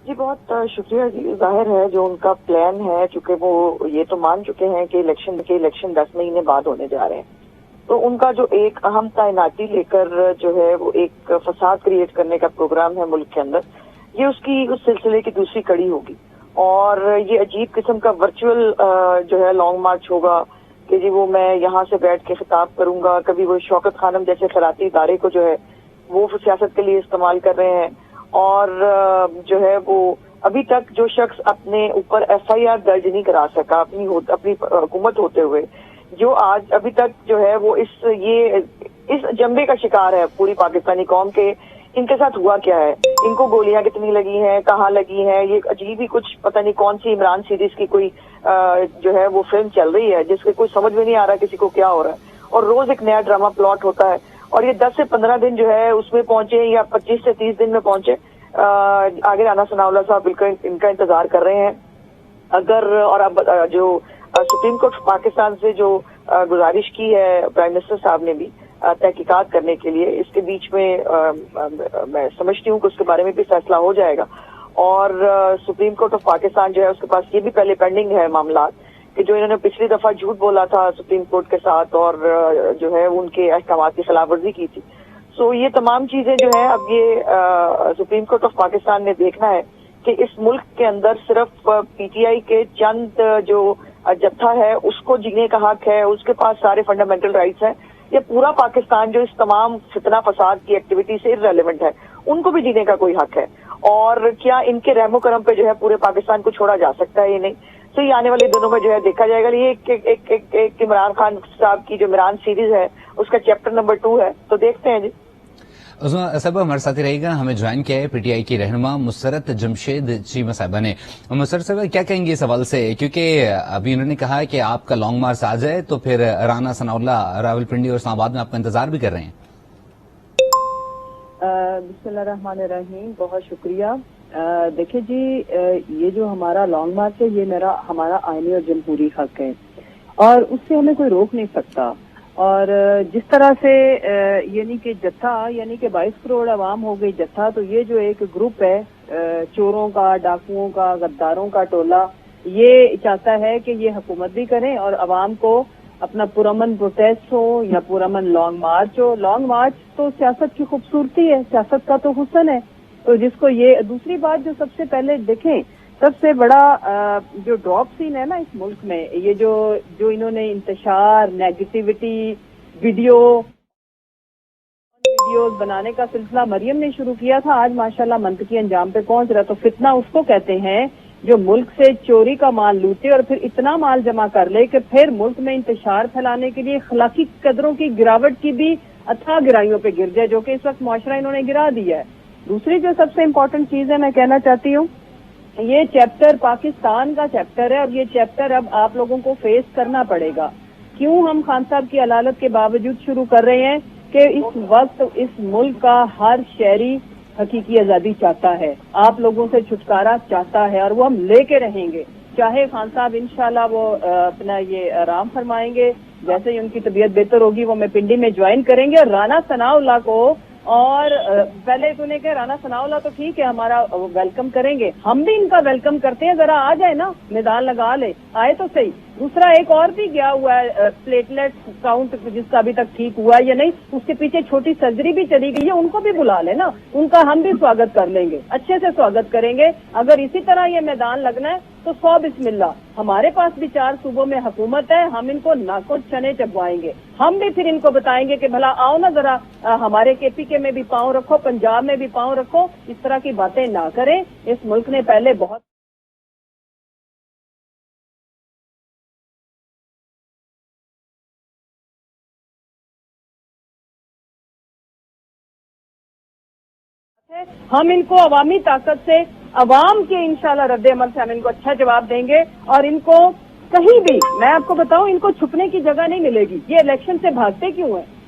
جی بہت شکریہ جی. ظاہر ہے جو ان کا پلان ہے، چونکہ وہ یہ تو مان چکے ہیں کہ الیکشن 10 مہینے بعد ہونے جا رہے ہیں، تو ان کا جو ایک اہم تعیناتی لے کر جو ہے وہ ایک فساد کریٹ کرنے کا پروگرام ہے ملک کے اندر، یہ اس سلسلے کی دوسری کڑی ہوگی. اور یہ عجیب قسم کا ورچوئل جو ہے لانگ مارچ ہوگا کہ جی وہ میں یہاں سے بیٹھ کے خطاب کروں گا. کبھی وہ شوکت خانم جیسے خیراتی ادارے کو جو ہے وہ سیاست کے لیے استعمال کر رہے ہیں، اور جو ہے وہ ابھی تک جو شخص اپنے اوپر ایف آئی آر درج نہیں کرا سکا اپنی حکومت ہوتے ہوئے، جو آج ابھی تک جو ہے وہ اس جنبے کا شکار ہے پوری پاکستانی قوم کے ان کے ساتھ ہوا کیا ہے، ان کو گولیاں کتنی لگی ہیں، کہاں لگی ہیں. یہ عجیب ہی کچھ پتہ نہیں کون سی عمران سیریز کی کوئی جو ہے وہ فلم چل رہی ہے جس کے کوئی سمجھ میں نہیں آ رہا کسی کو کیا ہو رہا ہے، اور روز ایک نیا ڈرامہ پلاٹ ہوتا ہے. اور یہ 10 سے 15 دن جو ہے اس میں پہنچے یا 25 سے 30 دن میں پہنچے. آگے رانا ثناء اللہ صاحب ان کا انتظار کر رہے ہیں. اگر اور اب جو سپریم کورٹ پاکستان سے جو گزارش کی ہے پرائم منسٹر صاحب نے بھی تحقیقات کرنے کے لیے، اس کے بیچ میں میں سمجھتی ہوں کہ اس کے بارے میں بھی فیصلہ ہو جائے گا. اور سپریم کورٹ آف پاکستان جو ہے اس کے پاس یہ بھی پہلے پینڈنگ ہے معاملات کہ جو انہوں نے پچھلی دفعہ جھوٹ بولا تھا سپریم کورٹ کے ساتھ اور جو ہے ان کے احکامات کی خلاف ورزی کی تھی. سو یہ تمام چیزیں جو ہیں اب یہ سپریم کورٹ آف پاکستان نے دیکھنا ہے کہ اس ملک کے اندر صرف پی ٹی آئی کے چند جو جتھا ہے اس کو جینے کا حق ہے، اس کے پاس سارے فنڈامنٹل رائٹس ہیں، یا پورا پاکستان جو اس تمام فتنہ فساد کی ایکٹیویٹی سے ارریلیونٹ ہے ان کو بھی جینے کا کوئی حق ہے؟ اور کیا ان کے رحم و کرم پہ جو ہے پورے پاکستان کو چھوڑا جا سکتا ہے؟ یہ نہیں. تو یہ آنے والے دنوں میں جو ہے دیکھا جائے گا. یہ ایک عمران خان صاحب کی جو عمران سیریز ہے اس کا چیپٹر نمبر 2 ہے، تو دیکھتے ہیں جی. عظمیٰ صاحبہ ہمارے ساتھ رہے گا. ہمیں جوائن کیا ہے پی ٹی آئی کی رہنما مسرت جمشید چیمہ صاحبہ نے. مسرت صاحبہ کیا کہیں گے اس حوالے سے، کیونکہ ابھی انہوں نے کہا کہ آپ کا لانگ مارچ آ جائے تو پھر رانا ثناء اللہ راولپنڈی اور اسلام آباد میں آپ کا انتظار بھی کر رہے ہیں. بسم اللہ الرحمن الرحیم. بہت شکریہ. دیکھیں جی، یہ جو ہمارا لانگ مارچ ہے یہ ہمارا آئینی اور جمہوری حق ہے اور اس سے ہمیں کوئی روک نہیں سکتا. اور جس طرح سے یعنی کہ جتھا یعنی کہ 22 کروڑ عوام ہو گئی جتھا، تو یہ جو ایک گروپ ہے چوروں کا، ڈاکوؤں کا، غداروں کا ٹولہ، یہ چاہتا ہے کہ یہ حکومت بھی کریں اور عوام کو اپنا پرامن پروٹیسٹ ہو یا پرامن لانگ مارچ ہو. لانگ مارچ تو سیاست کی خوبصورتی ہے، سیاست کا تو حسن ہے. تو جس کو یہ دوسری بات جو سب سے پہلے دیکھیں، سب سے بڑا جو ڈراپ سین ہے نا اس ملک میں، یہ جو انہوں نے انتشار، نیگیٹیوٹی، ویڈیوز بنانے کا سلسلہ مریم نے شروع کیا تھا، آج ماشاءاللہ منطقی انجام پہ پہنچ رہا. تو فتنہ اس کو کہتے ہیں جو ملک سے چوری کا مال لوٹے اور پھر اتنا مال جمع کر لے کہ پھر ملک میں انتشار پھیلانے کے لیے اخلاقی قدروں کی گراوٹ کی بھی اتھاہ گرائیوں پہ گر جائے، جو کہ اس وقت معاشرہ انہوں نے گرا دیا ہے. دوسری جو سب سے امپورٹنٹ چیز ہے میں کہنا چاہتی ہوں، یہ چیپٹر پاکستان کا چیپٹر ہے اور یہ چیپٹر اب آپ لوگوں کو فیس کرنا پڑے گا. کیوں ہم خان صاحب کی علالت کے باوجود شروع کر رہے ہیں کہ اس وقت اس ملک کا ہر شہری حقیقی آزادی چاہتا ہے، آپ لوگوں سے چھٹکارا چاہتا ہے، اور وہ ہم لے کے رہیں گے. چاہے خان صاحب انشاءاللہ وہ اپنا یہ آرام فرمائیں گے، جیسے ہی ان کی طبیعت بہتر ہوگی وہ میں پنڈی میں جوائن کریں گے. اور رانا ثناء اللہ کو اور پہلے تو نے کہا رانا ثناء اللہ تو ٹھیک ہے ہمارا ویلکم کریں گے، ہم بھی ان کا ویلکم کرتے ہیں. ذرا آ جائے نا، میدان لگا لے، آئے تو صحیح. دوسرا ایک اور بھی گیا ہوا ہے پلیٹلیٹ کاؤنٹ جس کا ابھی تک ٹھیک ہوا یا نہیں، اس کے پیچھے چھوٹی سرجری بھی چلی گئی ہے، ان کو بھی بلا لے نا، ان کا ہم بھی سواگت کر لیں گے، اچھے سے سواگت کریں گے. اگر اسی طرح یہ میدان لگنا ہے تو 100 بسم اللہ. ہمارے پاس بھی 4 صوبوں میں حکومت ہے، ہم ان کو ناکو چنے چبوائیں گے. ہم بھی پھر ان کو بتائیں گے کہ بھلا آؤ نا ذرا ہمارے کے پی کے میں بھی پاؤں رکھو، پنجاب میں بھی پاؤں رکھو. اس طرح کی باتیں نہ کریں. اس ملک نے پہلے بہت ہم ان کو عوامی طاقت سے، عوام کے انشاءاللہ رد عمل سے ہم ان کو اچھا جواب دیں گے. اور ان کو کہیں بھی، میں آپ کو بتاؤں، ان کو چھپنے کی جگہ نہیں ملے گی. یہ الیکشن سے بھاگتے کیوں ہیں؟